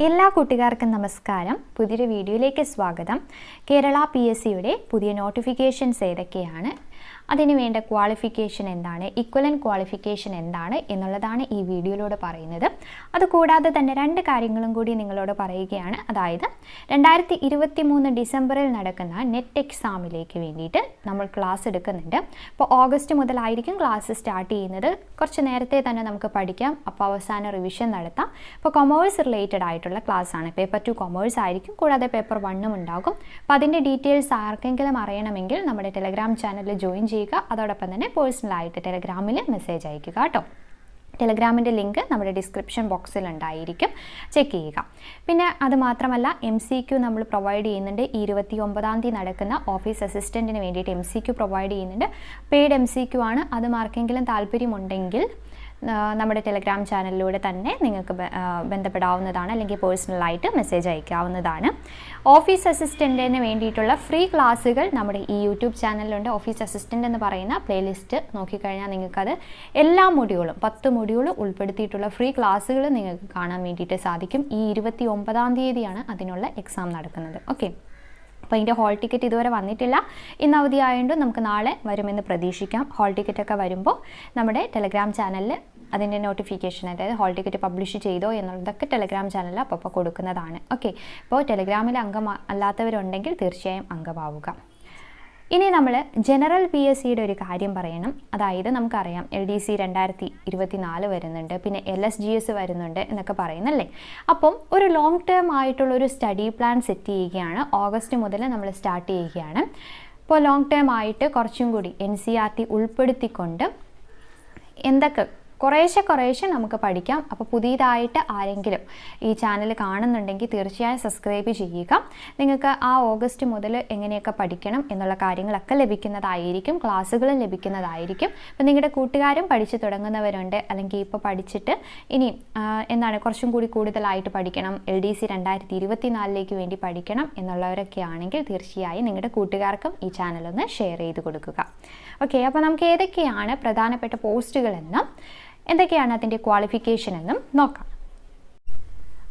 എല്ലാ കൂട്ടുകാർക്കും നമസ്കാരം. പുതിയൊരു വീഡിയോയിലേക്ക് സ്വാഗതം. കേരള PSCയുടെ പുതിയ നോട്ടിഫിക്കേഷൻസ് ഏതൊക്കെയാണ്, അതിനു വേണ്ട ക്വാളിഫിക്കേഷൻ എന്താണ്, ഇക്വലന്റ് ക്വാളിഫിക്കേഷൻ എന്താണ് എന്നുള്ളതാണ് ഈ വീഡിയോയിലൂടെ പറയുന്നത്. അതുകൂടാതെ തന്നെ രണ്ട് കാര്യങ്ങളും കൂടി നിങ്ങളോട് പറയുകയാണ്. അതായത് 2023 ഡിസംബറിൽ നടക്കുന്ന നെറ്റ് എക്സാമിലേക്ക് വേണ്ടിയിട്ട് നമ്മൾ ക്ലാസ് എടുക്കുന്നുണ്ട്. അപ്പോൾ ഓഗസ്റ്റ് മുതലായിരിക്കും ക്ലാസ് സ്റ്റാർട്ട് ചെയ്യുന്നത്. കുറച്ച് നേരത്തെ തന്നെ നമുക്ക് പഠിക്കാം, അപ്പോൾ അവസാന റിവിഷൻ നടത്താം. അപ്പോൾ കൊമേഴ്സ് റിലേറ്റഡ് ആയിട്ടുള്ള ക്ലാസ് ആണ്. പേപ്പർ 2 കൊമേഴ്സ് ആയിരിക്കും, കൂടാതെ പേപ്പർ 1 ഉണ്ടാകും. അപ്പോൾ അതിൻ്റെ ഡീറ്റെയിൽസ് ആർക്കെങ്കിലും അറിയണമെങ്കിൽ നമ്മുടെ ടെലഗ്രാം ചാനലിൽ ജോയിൻ ചെയ്യുക. അതോടൊപ്പം തന്നെ പേഴ്സണലായിട്ട് ടെലഗ്രാമിൽ മെസ്സേജ് അയക്കുക കേട്ടോ. ടെലഗ്രാമിൻ്റെ ലിങ്ക് നമ്മുടെ ഡിസ്ക്രിപ്ഷൻ ബോക്സിൽ ഉണ്ടായിരിക്കും, ചെക്ക് ചെയ്യുക. പിന്നെ അത് മാത്രമല്ല, MCQ നമ്മൾ പ്രൊവൈഡ് ചെയ്യുന്നുണ്ട്. 29-ാം തീയതി നടക്കുന്ന ഓഫീസ് അസിസ്റ്റൻറ്റിന് വേണ്ടിയിട്ട് MCQ പ്രൊവൈഡ് ചെയ്യുന്നുണ്ട്. പെയ്ഡ് MCQ ആണ്. അത് ആർക്കെങ്കിലും താല്പര്യമുണ്ടെങ്കിൽ നമ്മുടെ ടെലഗ്രാം ചാനലിലൂടെ തന്നെ നിങ്ങൾക്ക് ബന്ധപ്പെടാവുന്നതാണ്, അല്ലെങ്കിൽ പേഴ്സണലായിട്ട് മെസ്സേജ് അയക്കാവുന്നതാണ്. ഓഫീസ് അസിസ്റ്റൻറ്റിന് വേണ്ടിയിട്ടുള്ള ഫ്രീ ക്ലാസ്സുകൾ നമ്മുടെ ഈ യൂട്യൂബ് ചാനലിലുണ്ട്. ഓഫീസ് അസിസ്റ്റൻ്റ് എന്ന് പറയുന്ന പ്ലേലിസ്റ്റ് നോക്കിക്കഴിഞ്ഞാൽ നിങ്ങൾക്കത് എല്ലാ മൊഡ്യൂളും 10 മൊഡ്യൂൾ ഉൾപ്പെടുത്തിയിട്ടുള്ള ഫ്രീ ക്ലാസ്സുകൾ നിങ്ങൾക്ക് കാണാൻ വേണ്ടിയിട്ട് സാധിക്കും. ഈ 29-ാം തീയതിയാണ് അതിനുള്ള എക്സാം നടക്കുന്നത്. ഓക്കെ, അപ്പോൾ അതിൻ്റെ ഹോൾ ടിക്കറ്റ് ഇതുവരെ വന്നിട്ടില്ല. ഇന്ന് അവധി ആയതുകൊണ്ട് നമുക്ക് നാളെ വരുമെന്ന് പ്രതീക്ഷിക്കാം. ഹോൾ ടിക്കറ്റൊക്കെ വരുമ്പോൾ നമ്മുടെ ടെലഗ്രാം ചാനലിൽ അതിൻ്റെ നോട്ടിഫിക്കേഷൻ, അതായത് ഹോൾ ടിക്കറ്റ് പബ്ലിഷ് ചെയ്തോ എന്നുള്ളതൊക്കെ ടെലഗ്രാം ചാനലിൽ അപ്പോൾ കൊടുക്കുന്നതാണ്. ഓക്കെ, അപ്പോൾ ടെലഗ്രാമിൽ അംഗം അല്ലാത്തവരുണ്ടെങ്കിൽ തീർച്ചയായും അംഗമാവുക. ഇനി നമ്മൾ ജനറൽ PSCയുടെ ഒരു കാര്യം പറയണം. അതായത് നമുക്കറിയാം LDC 2024 വരുന്നുണ്ട്, പിന്നെ LSGS വരുന്നുണ്ട് എന്നൊക്കെ പറയുന്നല്ലേ. അപ്പം ഒരു ലോങ് ടേം ആയിട്ടുള്ളൊരു സ്റ്റഡി പ്ലാൻ സെറ്റ് ചെയ്യുകയാണ്. ഓഗസ്റ്റ് മുതൽ നമ്മൾ സ്റ്റാർട്ട് ചെയ്യുകയാണ്. അപ്പോൾ ലോങ് ടേം ആയിട്ട് കുറച്ചും കൂടി NCERT ഉൾപ്പെടുത്തിക്കൊണ്ട് എന്തൊക്കെ കുറേശ്ശെ നമുക്ക് പഠിക്കാം. അപ്പോൾ പുതിയതായിട്ട് ആരെങ്കിലും ഈ ചാനൽ കാണുന്നുണ്ടെങ്കിൽ തീർച്ചയായും സബ്സ്ക്രൈബ് ചെയ്യുക. നിങ്ങൾക്ക് ആ ഓഗസ്റ്റ് മുതൽ എങ്ങനെയൊക്കെ പഠിക്കണം എന്നുള്ള കാര്യങ്ങളൊക്കെ ലഭിക്കുന്നതായിരിക്കും, ക്ലാസ്സുകളും ലഭിക്കുന്നതായിരിക്കും. അപ്പോൾ നിങ്ങളുടെ കൂട്ടുകാരും പഠിച്ചു തുടങ്ങുന്നവരുണ്ട്, അല്ലെങ്കിൽ ഇപ്പോൾ പഠിച്ചിട്ട് ഇനി എന്താണ് കുറച്ചും കൂടി കൂടുതലായിട്ട് പഠിക്കണം, LDC 2024 വേണ്ടി പഠിക്കണം എന്നുള്ളവരൊക്കെ ആണെങ്കിൽ തീർച്ചയായും നിങ്ങളുടെ കൂട്ടുകാർക്കും ഈ ചാനലൊന്ന് ഷെയർ ചെയ്ത് കൊടുക്കുക. ഓക്കെ, അപ്പോൾ നമുക്ക് ഏതൊക്കെയാണ് പ്രധാനപ്പെട്ട പോസ്റ്റുകളെന്നും എന്തൊക്കെയാണ് അതിൻ്റെ ക്വാളിഫിക്കേഷൻ എന്നും നോക്കാം.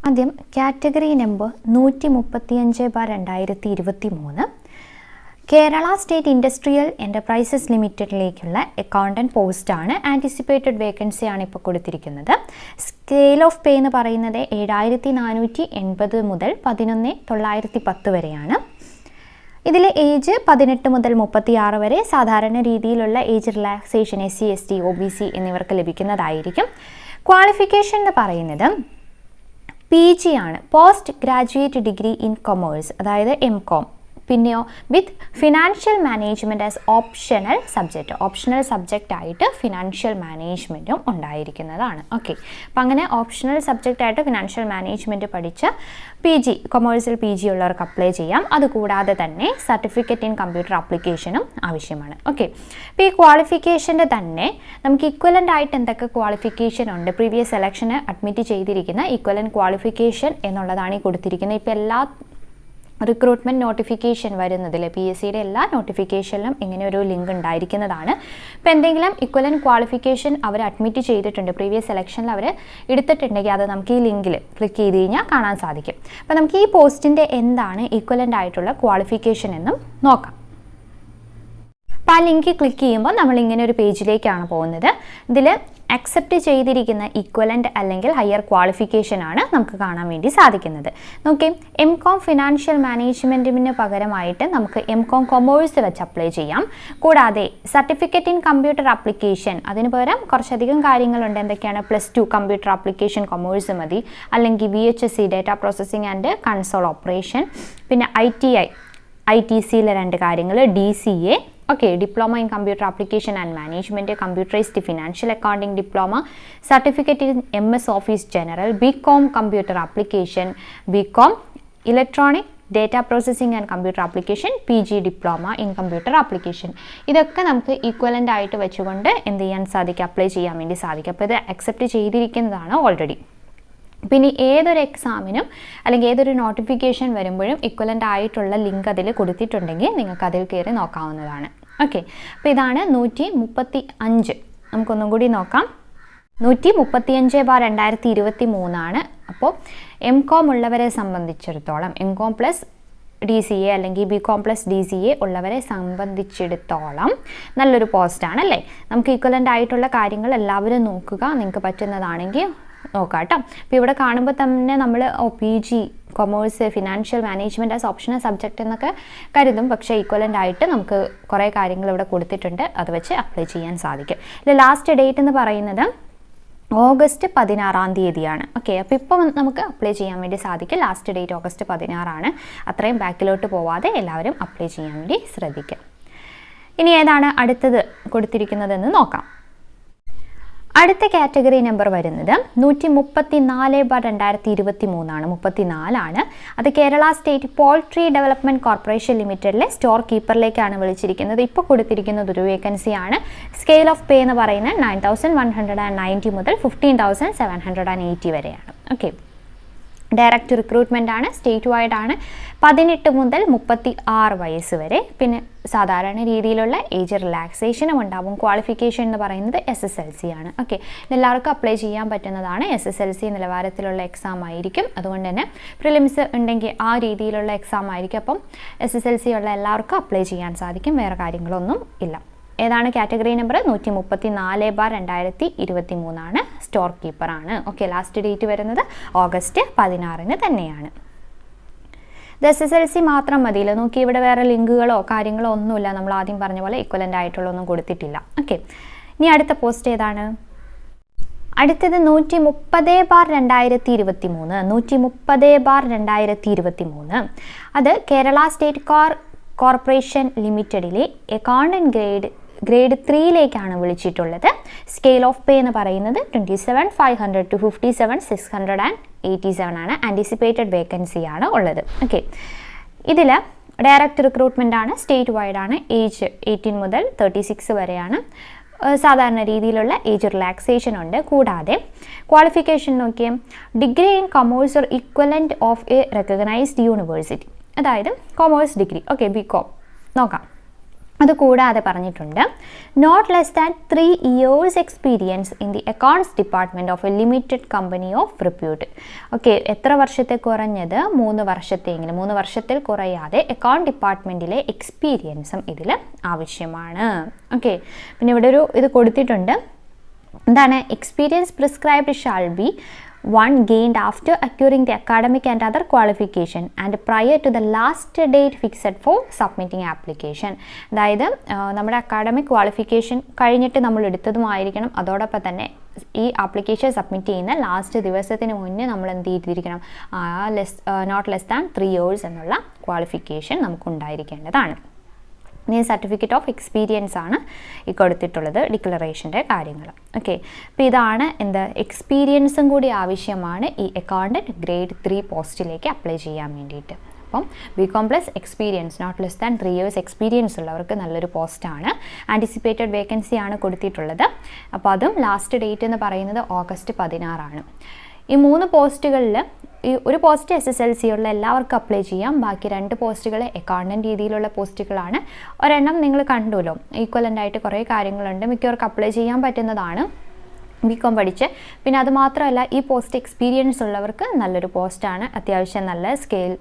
ആദ്യം category number 135/2023 Kerala state industrial enterprises ലിമിറ്റഡിലേക്കുള്ള അക്കൗണ്ടൻറ്റ് പോസ്റ്റാണ്. ആൻറ്റിസിപ്പേറ്റഡ് വേക്കൻസിയാണ് ഇപ്പോൾ കൊടുത്തിരിക്കുന്നത്. സ്കെയിൽ ഓഫ് പേ എന്ന് പറയുന്നത് 7480 മുതൽ 11,910 വരെയാണ്. ഇതിൽ ഏജ് 18 മുതൽ 36 വരെ. സാധാരണ രീതിയിലുള്ള age relaxation SC ST OBC എന്നിവർക്ക് ലഭിക്കുന്നതായിരിക്കും. ക്വാളിഫിക്കേഷൻ എന്ന് പറയുന്നത് PG ആണ്, post graduate degree in commerce, അതായത് MCOM. പിന്നെയോ with financial management as optional subject ആയിട്ട് ഫിനാൻഷ്യൽ മാനേജ്മെൻറ്റും ഉണ്ടായിരിക്കുന്നതാണ്. ഓക്കെ, അപ്പം അങ്ങനെ ഓപ്ഷണൽ സബ്ജക്റ്റായിട്ട് ഫിനാൻഷ്യൽ മാനേജ്മെൻറ്റ് പഠിച്ച PG കൊമേഴ്സിൽ PG ഉള്ളവർക്ക് അപ്ലൈ ചെയ്യാം. അതുകൂടാതെ തന്നെ സർട്ടിഫിക്കറ്റ് ഇൻ കമ്പ്യൂട്ടർ ആപ്ലിക്കേഷനും ആവശ്യമാണ്. ഓക്കെ, അപ്പോൾ ഈ ക്വാളിഫിക്കേഷൻ്റെ തന്നെ നമുക്ക് ഇക്വലൻ്റ് ആയിട്ട് എന്തൊക്കെ ക്വാളിഫിക്കേഷൻ ഉണ്ട്, പ്രീവിയസ് സെലക്ഷന് അഡ്മിറ്റ് ചെയ്തിരിക്കുന്ന ഇക്വലൻ്റ് ക്വാളിഫിക്കേഷൻ എന്നുള്ളതാണ് ഈ കൊടുത്തിരിക്കുന്നത്. ഇപ്പോൾ എല്ലാ റിക്രൂട്ട്മെൻറ്റ് നോട്ടിഫിക്കേഷൻ വരുന്നതിൽ PSCയുടെ എല്ലാ നോട്ടിഫിക്കേഷനിലും ഇങ്ങനെ ഒരു ലിങ്ക് ഉണ്ടായിരിക്കുന്നതാണ്. ഇപ്പോൾ എന്തെങ്കിലും ഇക്വലൻ്റ് ക്വാളിഫിക്കേഷൻ അവർ അഡ്മിറ്റ് ചെയ്തിട്ടുണ്ട്, പ്രീവിയസ് സെലക്ഷനിൽ അവർ എടുത്തിട്ടുണ്ടെങ്കിൽ അത് നമുക്ക് ഈ ലിങ്കിൽ ക്ലിക്ക് ചെയ്ത് കഴിഞ്ഞാൽ കാണാൻ സാധിക്കും. അപ്പോൾ നമുക്ക് ഈ പോസ്റ്റിൻ്റെ എന്താണ് ഇക്വലൻ്റ് ആയിട്ടുള്ള ക്വാളിഫിക്കേഷൻ എന്നും നോക്കാം. അപ്പോൾ ആ ലിങ്ക് ക്ലിക്ക് ചെയ്യുമ്പോൾ നമ്മൾ ഇങ്ങനെ ഒരു പേജിലേക്കാണ് പോകുന്നത്. ഇതിൽ അക്സെപ്റ്റ് ചെയ്തിരിക്കുന്ന ഇക്വലൻ്റ് അല്ലെങ്കിൽ ഹയർ ക്വാളിഫിക്കേഷൻ ആണ് നമുക്ക് കാണാൻ വേണ്ടി സാധിക്കുന്നത്. നോക്കി, MCOM ഫിനാൻഷ്യൽ മാനേജ്മെൻറ്റിന് പകരമായിട്ട് നമുക്ക് MCOM കൊമേഴ്സ് വെച്ച് അപ്ലൈ ചെയ്യാം. കൂടാതെ സർട്ടിഫിക്കറ്റ് ഇൻ കമ്പ്യൂട്ടർ ആപ്ലിക്കേഷൻ, അതിന് പകരം കുറച്ചധികം കാര്യങ്ങളുണ്ട്. എന്തൊക്കെയാണ്? +2 കമ്പ്യൂട്ടർ ആപ്ലിക്കേഷൻ കൊമേഴ്സ് മതി, അല്ലെങ്കിൽ VHSC data processing and console operation, പിന്നെ ITCയിലെ 2 കാര്യങ്ങൾ, DCA. Okay, diploma in computer application and management, computerised financial accounting diploma, certificate in MS office general, Bcom computer application, Bcom electronic data processing and computer application, PG diploma in computer application. ഇതൊക്കെ നമുക്ക് equivalent ആയിട്ട് വെച്ചുകൊണ്ട് എന്ത് ചെയ്യാൻ സാധിക്കും, apply ചെയ്യാൻ വേണ്ടി സാധിക്കും. അപ്പോൾ ഇത് അക്സെപ്റ്റ് ചെയ്തിരിക്കുന്നതാണ് ഓൾറെഡി. പിന്നെ ഏതൊരു എക്സാമിനും അല്ലെങ്കിൽ ഏതൊരു നോട്ടിഫിക്കേഷൻ വരുമ്പോഴും ഇക്വലൻ്റ് ആയിട്ടുള്ള ലിങ്ക് അതിൽ കൊടുത്തിട്ടുണ്ടെങ്കിൽ നിങ്ങൾക്ക് അതിൽ കയറി നോക്കാവുന്നതാണ്. ഓക്കെ, അപ്പോൾ ഇതാണ് 135. നമുക്കൊന്നും കൂടി നോക്കാം. 135/2023 അപ്പോൾ Mcom ഉള്ളവരെ സംബന്ധിച്ചിടത്തോളം Mcom പ്ലസ് DCA അല്ലെങ്കിൽ Bcom പ്ലസ് DCA ഉള്ളവരെ സംബന്ധിച്ചിടത്തോളം നല്ലൊരു പോസ്റ്റാണ് അല്ലേ. നമുക്ക് ഈക്വലൻ്റ് ആയിട്ടുള്ള കാര്യങ്ങൾ എല്ലാവരും നോക്കുക, നിങ്ങൾക്ക് പറ്റുന്നതാണെങ്കിൽ നോക്കാം കേട്ടോ. അപ്പോൾ ഇവിടെ കാണുമ്പോൾ തന്നെ നമ്മൾ PG commerce financial management as optional subject എന്നൊക്കെ കരുതും. പക്ഷേ ഈക്വലൻ്റ് ആയിട്ട് നമുക്ക് കുറേ കാര്യങ്ങൾ ഇവിടെ കൊടുത്തിട്ടുണ്ട്, അത് വെച്ച് അപ്ലൈ ചെയ്യാൻ സാധിക്കും. ഇതിൽ ലാസ്റ്റ് ഡേറ്റ് എന്ന് പറയുന്നത് ഓഗസ്റ്റ് 16 ഓക്കെ. അപ്പോൾ ഇപ്പം നമുക്ക് അപ്ലൈ ചെയ്യാൻ വേണ്ടി സാധിക്കും. Last date August 16. അത്രയും ബാക്കിലോട്ട് പോവാതെ എല്ലാവരും അപ്ലൈ ചെയ്യാൻ വേണ്ടി ശ്രദ്ധിക്കുക. ഇനി ഏതാണ് അടുത്തത് കൊടുത്തിരിക്കുന്നതെന്ന് നോക്കാം. അടുത്ത കാറ്റഗറി നമ്പർ വരുന്നത് 134/2023 34. അത് Kerala state poultry development corporation ലിമിറ്റഡിലെ സ്റ്റോർ കീപ്പറിലേക്കാണ് വിളിച്ചിരിക്കുന്നത്. ഇപ്പോൾ കൊടുത്തിരിക്കുന്നത് ഒരു വേക്കൻസിയാണ്. സ്കെയിൽ ഓഫ് പേ എന്ന് പറയുന്നത് 9190 മുതൽ 15,780 വരെയാണ്. ഓക്കെ, ഡയറക്റ്റ് റിക്രൂട്ട്മെൻ്റ് ആണ്, സ്റ്റേറ്റ് വൈഡ് ആണ്. 18 മുതൽ 36 വയസ്സ് വരെ. പിന്നെ സാധാരണ രീതിയിലുള്ള ഏജ് റിലാക്സേഷനും ഉണ്ടാവും. ക്വാളിഫിക്കേഷൻ എന്ന് പറയുന്നത് SSLC ആണ്. ഓക്കെ, എല്ലാവർക്കും അപ്ലൈ ചെയ്യാൻ പറ്റുന്നതാണ്. SSLC നിലവാരത്തിലുള്ള എക്സാം ആയിരിക്കും. അതുകൊണ്ട് തന്നെ പ്രിലിംസ് ഉണ്ടെങ്കിൽ ആ രീതിയിലുള്ള എക്സാം ആയിരിക്കും. അപ്പം SSLC ഉള്ള എല്ലാവർക്കും അപ്ലൈ ചെയ്യാൻ സാധിക്കും. വേറെ കാര്യങ്ങളൊന്നും ഇല്ല. ഏതാണ് കാറ്റഗറി നമ്പർ? 134/2023 സ്റ്റോർ കീപ്പറാണ്. ഓക്കെ, ലാസ്റ്റ് ഡേറ്റ് വരുന്നത് ഓഗസ്റ്റ് 16 തന്നെയാണ്. ഇത് SSLC മാത്രം മതിയില്ല. നോക്കി, ഇവിടെ വേറെ ലിങ്കുകളോ കാര്യങ്ങളോ ഒന്നുമില്ല. നമ്മൾ ആദ്യം പറഞ്ഞ പോലെ ഈക്വലൻ്റ് ആയിട്ടുള്ളൊന്നും കൊടുത്തിട്ടില്ല. ഓക്കെ, ഇനി അടുത്ത പോസ്റ്റ് ഏതാണ്? അടുത്തത് 130/2023 130/2023. അത് കേരള സ്റ്റേറ്റ് കോർപ്പറേഷൻ ലിമിറ്റഡിലെ അക്കൗണ്ടന്റ് ഗ്രേഡ് 3ലേക്കാണ് വിളിച്ചിട്ടുള്ളത്. സ്കെയിൽ ഓഫ് പേ എന്ന് പറയുന്നത് 27,500 to 57,687 ആണ്. ആൻറ്റിസിപ്പേറ്റഡ് വേക്കൻസി ആണ് ഉള്ളത്. ഓക്കെ, ഇതിൽ ഡയറക്റ്റ് റിക്രൂട്ട്മെൻ്റ് ആണ്, സ്റ്റേറ്റ് വൈഡ് ആണ്. ഏജ് 18 മുതൽ 36 വരെയാണ്. സാധാരണ രീതിയിലുള്ള ഏജ് റിലാക്സേഷൻ ഉണ്ട്. കൂടാതെ ക്വാളിഫിക്കേഷൻ നോക്കിയാൽ degree in commerce or equivalent of a recognised university, അതായത് കൊമേഴ്സ് ഡിഗ്രി. ഓക്കെ, Bcom നോക്കാം. അത് കൂടാതെ പറഞ്ഞിട്ടുണ്ട് not less than 3 years experience in the accounts department of a limited company of repute. Okay, എത്ര വർഷത്തെ കുറഞ്ഞത്? 3 വർഷത്തെയെങ്കിലും, 3 വർഷത്തിൽ കുറയാതെ അക്കൗണ്ട് ഡിപ്പാർട്ട്മെൻറ്റിലെ എക്സ്പീരിയൻസും ഇതിൽ ആവശ്യമാണ്. ഓക്കെ, പിന്നെ ഇവിടെ ഒരു ഇത് കൊടുത്തിട്ടുണ്ട്. എന്താണ്? Experience prescribed shall be one gained after acquiring the academic and other qualification and prior to the last date fixed for submitting application. അതായത് നമ്മുടെ അക്കാഡമിക് ക്വാളിഫിക്കേഷൻ കഴിഞ്ഞിട്ട് നമ്മൾ എടുത്തതുമായിരിക്കണം. അതോടൊപ്പം തന്നെ ഈ ആപ്ലിക്കേഷൻ സബ്മിറ്റ് ചെയ്യുന്ന ലാസ്റ്റ് ദിവസത്തിന് മുന്നേ നമ്മൾ എന്ത് ചെയ്തിരിക്കണം? നോട്ട് ലെസ് ദാൻ 3 years എന്നുള്ള ക്വാളിഫിക്കേഷൻ നമുക്കുണ്ടായിരിക്കേണ്ടതാണ്. ഇനി സർട്ടിഫിക്കറ്റ് ഓഫ് എക്സ്പീരിയൻസ് ആണ് ഈ കൊടുത്തിട്ടുള്ളത്, ഡിക്ലറേഷൻ്റെ കാര്യങ്ങൾ. ഓക്കെ, അപ്പോൾ ഇതാണ് എന്ത്, എക്സ്പീരിയൻസും കൂടി ആവശ്യമാണ് ഈ അക്കൗണ്ടന്റ് ഗ്രേഡ് 3 പോസ്റ്റിലേക്ക് അപ്ലൈ ചെയ്യാൻ വേണ്ടിയിട്ട്. അപ്പം Bcom plus experience not less than 3 years experience ഉള്ളവർക്ക് നല്ലൊരു പോസ്റ്റാണ്. ആൻറ്റിസിപ്പേറ്റഡ് വേക്കൻസി ആണ് കൊടുത്തിട്ടുള്ളത്. അപ്പോൾ അതും ലാസ്റ്റ് ഡേറ്റ് എന്ന് പറയുന്നത് ഓഗസ്റ്റ് 16. ഈ 3 പോസ്റ്റുകളിൽ ഈ ഒരു പോസ്റ്റ് SSLC ഉള്ള എല്ലാവർക്കും അപ്ലൈ ചെയ്യാം. ബാക്കി 2 പോസ്റ്റുകൾ അക്കൗണ്ടന്റ് രീതിയിലുള്ള പോസ്റ്റുകളാണ്. ഒരെണ്ണം നിങ്ങൾ കണ്ടുല്ലോ, ഈക്വലൻ്റ് ആയിട്ട് കുറേ കാര്യങ്ങളുണ്ട്, മിക്കവർക്കും അപ്ലൈ ചെയ്യാൻ പറ്റുന്നതാണ്. Bcom പഠിച്ച്. പിന്നെ അത് മാത്രമല്ല, ഈ പോസ്റ്റ് എക്സ്പീരിയൻസ് ഉള്ളവർക്ക് നല്ലൊരു പോസ്റ്റാണ്. അത്യാവശ്യം നല്ല സ്കെയിൽ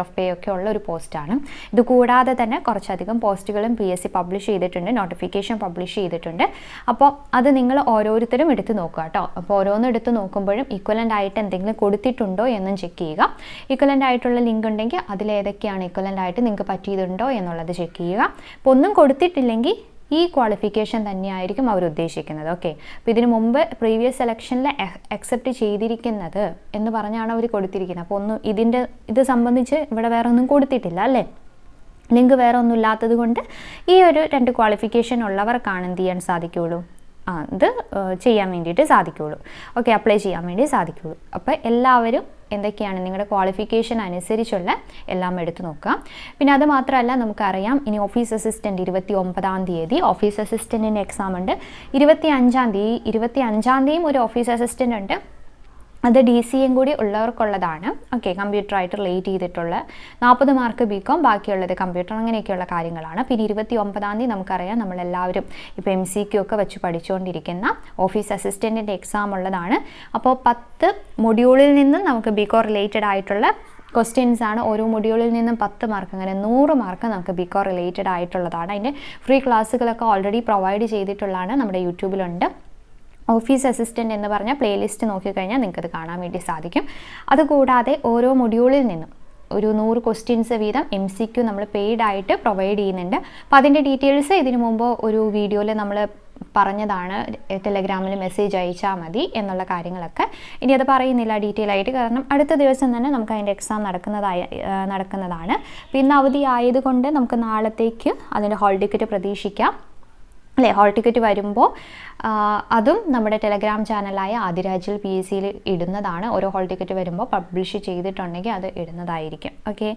ഓഫ് പേ ഒക്കെ ഉള്ള ഒരു പോസ്റ്റാണ്. ഇത് കൂടാതെ തന്നെ കുറച്ചധികം പോസ്റ്റുകളും PSC പബ്ലിഷ് ചെയ്തിട്ടുണ്ട്, നോട്ടിഫിക്കേഷൻ പബ്ലിഷ് ചെയ്തിട്ടുണ്ട്. അപ്പോൾ അത് നിങ്ങൾ ഓരോരുത്തരും എടുത്ത് നോക്കുക കേട്ടോ. അപ്പോൾ ഓരോന്നും എടുത്ത് നോക്കുമ്പോഴും ഈക്വലൻ്റ് ആയിട്ട് എന്തെങ്കിലും കൊടുത്തിട്ടുണ്ടോ എന്നും ചെക്ക് ചെയ്യുക. ഈക്വലൻ്റ് ആയിട്ടുള്ള ലിങ്ക് ഉണ്ടെങ്കിൽ അതിലേതൊക്കെയാണ് ഈക്വലൻ്റ് ആയിട്ട് നിങ്ങൾക്ക് പറ്റിയതുണ്ടോ എന്നുള്ളത് ചെക്ക് ചെയ്യുക. അപ്പോൾ ഒന്നും കൊടുത്തിട്ടില്ലെങ്കിൽ ഈ ക്വാളിഫിക്കേഷൻ തന്നെയായിരിക്കും അവർ ഉദ്ദേശിക്കുന്നത്. ഓക്കെ, അപ്പോൾ ഇതിനു മുമ്പ് പ്രീവിയസ് സെലക്ഷനിൽ അക്സെപ്റ്റ് ചെയ്തിരിക്കുന്നത് എന്ന് പറഞ്ഞാണ് അവർ കൊടുത്തിരിക്കുന്നത്. അപ്പോൾ ഇത് സംബന്ധിച്ച് ഇവിടെ വേറെ ഒന്നും കൊടുത്തിട്ടില്ല അല്ലേ, ലിങ്ക് വേറെ ഒന്നും ഇല്ലാത്തത് കൊണ്ട് ഈ ഒരു 2 ക്വാളിഫിക്കേഷൻ ഉള്ളവർക്കാണ് എന്ത് ചെയ്യാൻ സാധിക്കുകയുള്ളൂ, ഇത് ചെയ്യാൻ വേണ്ടിയിട്ട് സാധിക്കുകയുള്ളൂ. ഓക്കെ, അപ്ലൈ ചെയ്യാൻ വേണ്ടി സാധിക്കുകയുള്ളൂ. അപ്പോൾ എല്ലാവരും എന്തൊക്കെയാണ് നിങ്ങളുടെ ക്വാളിഫിക്കേഷൻ അനുസരിച്ചുള്ള എല്ലാം എടുത്തു നോക്കുക. പിന്നെ അത് മാത്രമല്ല, നമുക്കറിയാം ഇനി ഓഫീസ് അസിസ്റ്റൻറ്റ് 29-ാം തീയതി ഓഫീസ് അസിസ്റ്റൻറ്റിൻ്റെ എക്സാം ഉണ്ട്. 25-ാം തീയതി ഒരു ഓഫീസ് അസിസ്റ്റൻ്റ് ഉണ്ട്. അത് DCM കൂടി ഉള്ളവർക്കുള്ളതാണ്. ഓക്കെ, കമ്പ്യൂട്ടറായിട്ട് റിലേറ്റ് ചെയ്തിട്ടുള്ള 40 മാർക്ക് Bcom, ബാക്കിയുള്ളത് കമ്പ്യൂട്ടർ, അങ്ങനെയൊക്കെയുള്ള കാര്യങ്ങളാണ്. പിന്നെ 29-ാം തീയതി നമുക്കറിയാം നമ്മളെല്ലാവരും ഇപ്പോൾ MCQ ഒക്കെ വെച്ച് പഠിച്ചുകൊണ്ടിരിക്കുന്ന ഓഫീസ് അസിസ്റ്റൻറ്റിൻ്റെ എക്സാം ഉള്ളതാണ്. അപ്പോൾ 10 മൊഡ്യൂളിൽ നിന്നും നമുക്ക് Bcom റിലേറ്റഡ് ആയിട്ടുള്ള ക്വസ്റ്റ്യൻസ് ആണ്. ഓരോ മൊഡ്യൂളിൽ നിന്നും 10 മാർക്ക്, അങ്ങനെ 100 മാർക്ക് നമുക്ക് Bcom റിലേറ്റഡ് ആയിട്ടുള്ളതാണ്. അതിൻ്റെ ഫ്രീ ക്ലാസ്സുകളൊക്കെ ഓൾറെഡി പ്രൊവൈഡ് ചെയ്തിട്ടുള്ളതാണ്, നമ്മുടെ യൂട്യൂബിലുണ്ട്. ഓഫീസ് അസിസ്റ്റൻ്റ് എന്ന് പറഞ്ഞ പ്ലേലിസ്റ്റ് നോക്കിക്കഴിഞ്ഞാൽ നിങ്ങൾക്കത് കാണാൻ വേണ്ടി സാധിക്കും. അതുകൂടാതെ ഓരോ മൊഡ്യൂളിൽ നിന്നും ഒരു 100 ക്വസ്റ്റ്യൻസ് വീതം MCQ നമ്മൾ പെയ്ഡ് ആയിട്ട് പ്രൊവൈഡ് ചെയ്യുന്നുണ്ട്. അപ്പോൾ അതിൻ്റെ ഡീറ്റെയിൽസ് ഇതിനു മുമ്പ് ഒരു വീഡിയോയിൽ നമ്മൾ പറഞ്ഞതാണ്. ടെലഗ്രാമിൽ മെസ്സേജ് അയച്ചാൽ മതി എന്നുള്ള കാര്യങ്ങളൊക്കെ. ഇനി അത് പറയുന്നില്ല ഡീറ്റെയിൽ ആയിട്ട്, കാരണം അടുത്ത ദിവസം തന്നെ നമുക്ക് അതിൻ്റെ എക്സാം നടക്കുന്നതാണ്. പിന്നെ അവധി ആയതുകൊണ്ട് നമുക്ക് നാളത്തേക്ക് അതിൻ്റെ ഹോൾ ടിക്കറ്റ് പ്രതീക്ഷിക്കാം അല്ലേ. ഹോൾ ടിക്കറ്റ് വരുമ്പോൾ അതും നമ്മുടെ ടെലഗ്രാം ചാനലായ AthiraAjilPscയിൽ ഇടുന്നതാണ്. ഓരോ ഹോൾ ടിക്കറ്റ് വരുമ്പോൾ പബ്ലിഷ് ചെയ്തിട്ടുണ്ടെങ്കിൽ അത് ഇടുന്നതായിരിക്കും. ഓക്കെ,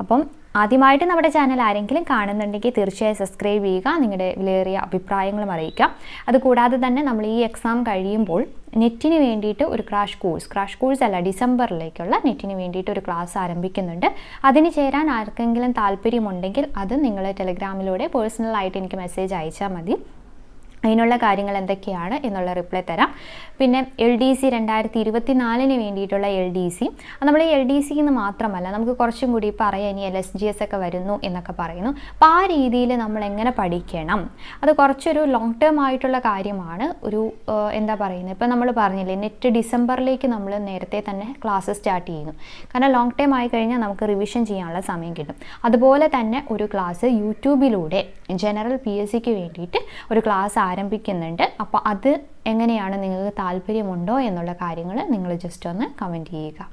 അപ്പം ആദ്യമായിട്ട് നമ്മുടെ ചാനൽ ആരെങ്കിലും കാണുന്നുണ്ടെങ്കിൽ തീർച്ചയായും സബ്സ്ക്രൈബ് ചെയ്യുക, നിങ്ങളുടെ വിലയേറിയ അഭിപ്രായങ്ങളും അറിയിക്കാം. അതുകൂടാതെ തന്നെ നമ്മൾ ഈ എക്സാം കഴിയുമ്പോൾ നെറ്റിന് വേണ്ടിയിട്ട് ഒരു ക്രാഷ് കോഴ്സ് അല്ല, ഡിസംബറിലേക്കുള്ള നെറ്റിന് വേണ്ടിയിട്ട് ഒരു ക്ലാസ് ആരംഭിക്കുന്നുണ്ട്. അതിന് ചേരാൻ ആർക്കെങ്കിലും താല്പര്യമുണ്ടെങ്കിൽ അത് നിങ്ങൾ ടെലഗ്രാമിലൂടെ പേഴ്സണലായിട്ട് എനിക്ക് മെസ്സേജ് അയച്ചാൽ മതി. അതിനുള്ള കാര്യങ്ങൾ എന്തൊക്കെയാണ് എന്നുള്ള റിപ്ലൈ തരാം. പിന്നെ LDC 2024 വേണ്ടിയിട്ടുള്ള LDC, നമ്മൾ ഈ LDC എന്ന് മാത്രമല്ല, നമുക്ക് കുറച്ചും കൂടി പറയാം ഇനി lsgs ഒക്കെ വരുന്നു എന്നൊക്കെ പറയുന്നു. അപ്പോൾ ആ രീതിയിൽ നമ്മൾ എങ്ങനെ പഠിക്കണം, അത് കുറച്ചൊരു ലോങ് ടേം ആയിട്ടുള്ള കാര്യമാണ്. ഒരു എന്താ പറയുന്നത്, ഇപ്പോൾ നമ്മൾ പറഞ്ഞില്ലേ നെറ്റ് ഡിസംബറിലേക്ക് നമ്മൾ നേരത്തെ തന്നെ ക്ലാസ് സ്റ്റാർട്ട് ചെയ്യുന്നു. കാരണം ലോങ് ടേം ആയി കഴിഞ്ഞാൽ നമുക്ക് റിവിഷൻ ചെയ്യാനുള്ള സമയം കിട്ടും. അതുപോലെ തന്നെ ഒരു ക്ലാസ് യൂട്യൂബിലൂടെ ജനറൽ PSCക്ക് വേണ്ടിയിട്ട് ഒരു ക്ലാസ് ആരംഭിക്കുന്നുണ്ട്. അപ്പോൾ അത് എങ്ങനെയാണ്, നിങ്ങൾക്ക് താല്പര്യമുണ്ടോ എന്നുള്ള കാര്യങ്ങൾ നിങ്ങൾ ജസ്റ്റ് ഒന്ന് കമൻറ്റ് ചെയ്യുക.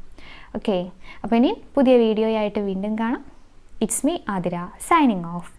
ഓക്കെ, അപ്പോൾ ഇനി പുതിയ വീഡിയോയായിട്ട് വീണ്ടും കാണാം. It's me Athira, signing off.